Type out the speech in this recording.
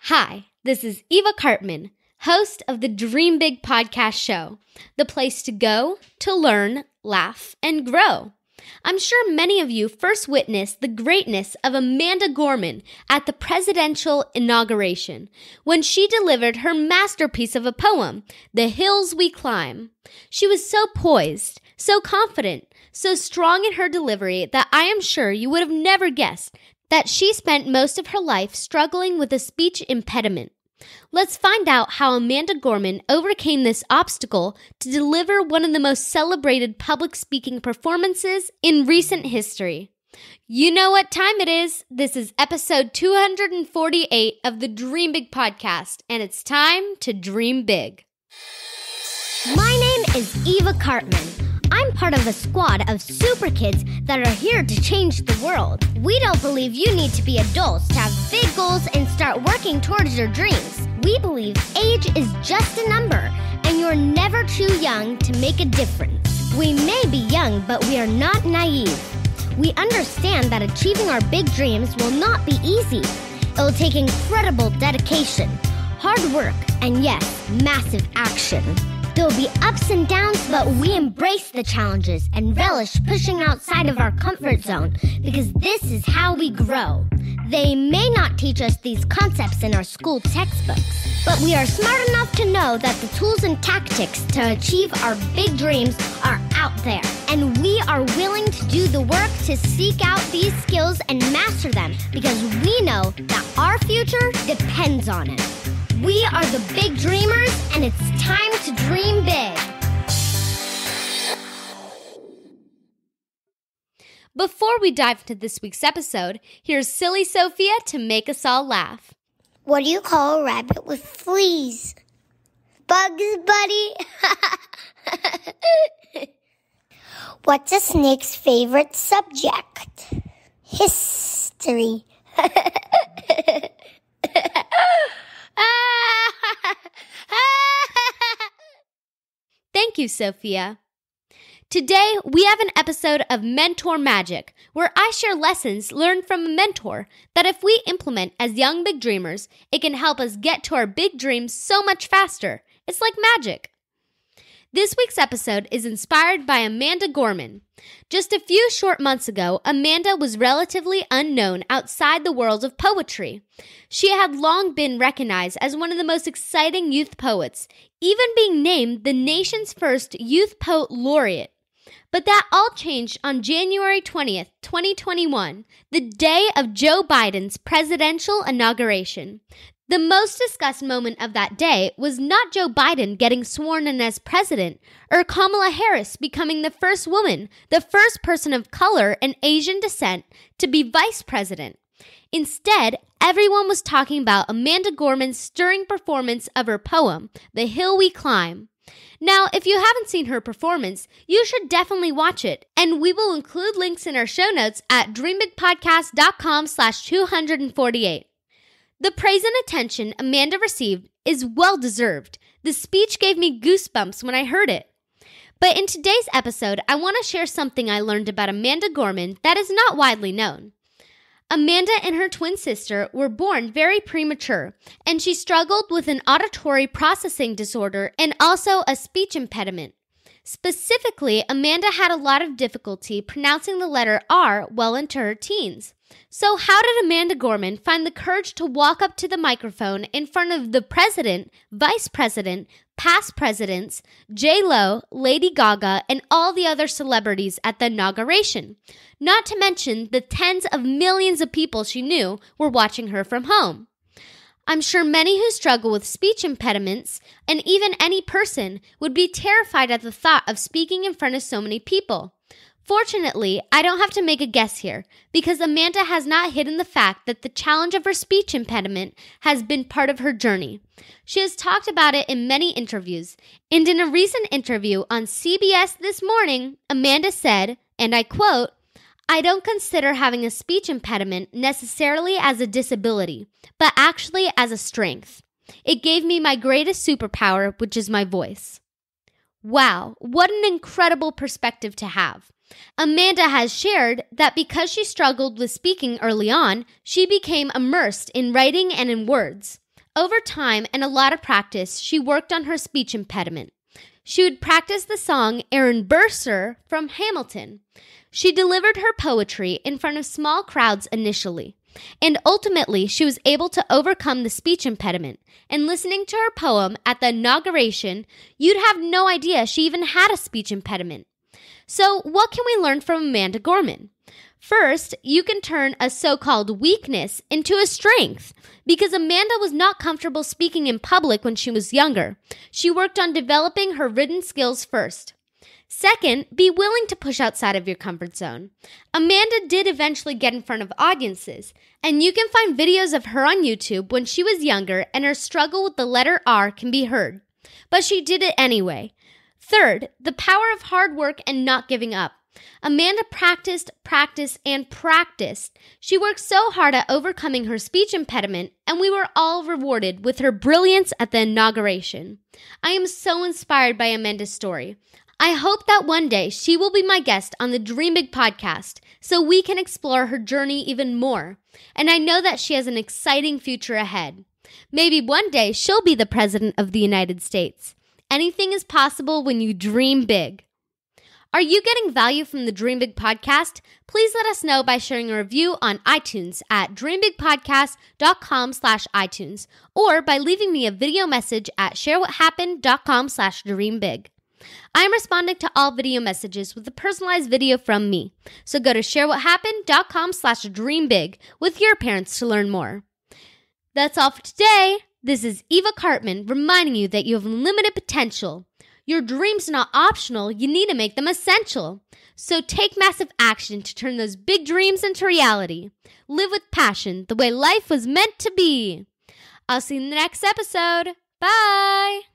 Hi, this is Eva Cartman, host of the Dream Big podcast show, the place to go to learn, laugh, and grow. I'm sure many of you first witnessed the greatness of Amanda Gorman at the Presidential Inauguration when she delivered her masterpiece of a poem, The Hills We Climb. She was so poised, so confident, so strong in her delivery that I am sure you would have never guessed that she spent most of her life struggling with a speech impediment. Let's find out how Amanda Gorman overcame this obstacle to deliver one of the most celebrated public speaking performances in recent history. You know what time it is. This is episode 248 of the Dream Big podcast, and it's time to dream big. My name is Eva Cartman. I'm part of a squad of super kids that are here to change the world. We don't believe you need to be adults to have big goals and start working towards your dreams. We believe age is just a number, and you're never too young to make a difference. We may be young, but we are not naive. We understand that achieving our big dreams will not be easy. It will take incredible dedication, hard work, and yes, massive action. There will be ups and downs, but we embrace the challenges and relish pushing outside of our comfort zone because this is how we grow. They may not teach us these concepts in our school textbooks, but we are smart enough to know that the tools and tactics to achieve our big dreams are out there. And we are willing to do the work to seek out these skills and master them because we know that our future depends on it. We are the big dreamers, and it's time to dream big. Before we dive into this week's episode, here's Silly Sophia to make us all laugh. What do you call a rabbit with fleas? Bugs Bunny? What's a snake's favorite subject? History. Thank you, Sophia. Today, we have an episode of Mentor Magic, where I share lessons learned from a mentor that if we implement as young big dreamers, it can help us get to our big dreams so much faster. It's like magic. This week's episode is inspired by Amanda Gorman. Just a few short months ago, Amanda was relatively unknown outside the world of poetry. She had long been recognized as one of the most exciting youth poets, even being named the nation's first Youth Poet Laureate. But that all changed on January 20th, 2021, the day of Joe Biden's presidential inauguration. The most discussed moment of that day was not Joe Biden getting sworn in as president or Kamala Harris becoming the first woman, the first person of color and Asian descent to be vice president. Instead, everyone was talking about Amanda Gorman's stirring performance of her poem, The Hill We Climb. Now, if you haven't seen her performance, you should definitely watch it, and we will include links in our show notes at dreambigpodcast.com/248. The praise and attention Amanda received is well-deserved. The speech gave me goosebumps when I heard it. But in today's episode, I want to share something I learned about Amanda Gorman that is not widely known. Amanda and her twin sister were born very premature, and she struggled with an auditory processing disorder and also a speech impediment. Specifically, Amanda had a lot of difficulty pronouncing the letter R well into her teens. So how did Amanda Gorman find the courage to walk up to the microphone in front of the president, vice president, past presidents, J-Lo, Lady Gaga, and all the other celebrities at the inauguration? Not to mention the tens of millions of people she knew were watching her from home. I'm sure many who struggle with speech impediments, and even any person, would be terrified at the thought of speaking in front of so many people. Fortunately, I don't have to make a guess here, because Amanda has not hidden the fact that the challenge of her speech impediment has been part of her journey. She has talked about it in many interviews, and in a recent interview on CBS This Morning, Amanda said, and I quote, "I don't consider having a speech impediment necessarily as a disability, but actually as a strength. It gave me my greatest superpower, which is my voice." Wow, what an incredible perspective to have. Amanda has shared that because she struggled with speaking early on, she became immersed in writing and in words. Over time and a lot of practice, she worked on her speech impediment. She would practice the song Aaron Burr from Hamilton. She delivered her poetry in front of small crowds initially, and ultimately she was able to overcome the speech impediment. And listening to her poem at the inauguration, you'd have no idea she even had a speech impediment. So what can we learn from Amanda Gorman? First, you can turn a so-called weakness into a strength, because Amanda was not comfortable speaking in public when she was younger. She worked on developing her written skills first. Second, be willing to push outside of your comfort zone. Amanda did eventually get in front of audiences, and you can find videos of her on YouTube when she was younger, and her struggle with the letter R can be heard. But she did it anyway. Third, the power of hard work and not giving up. Amanda practiced. She worked so hard at overcoming her speech impediment, and we were all rewarded with her brilliance at the inauguration. I am so inspired by Amanda's story. I hope that one day she will be my guest on the Dream Big podcast so we can explore her journey even more. And I know that she has an exciting future ahead. Maybe one day she'll be the President of the United States. Anything is possible when you dream big. Are you getting value from the Dream Big podcast? Please let us know by sharing a review on iTunes at dreambigpodcast.com/iTunes or by leaving me a video message at sharewhathappened.com/dreambig. I am responding to all video messages with a personalized video from me. So go to sharewhathappened.com/dreambig with your parents to learn more. That's all for today. This is Eva Cartman reminding you that you have unlimited potential. Your dreams are not optional, you need to make them essential. So take massive action to turn those big dreams into reality. Live with passion, the way life was meant to be. I'll see you in the next episode. Bye!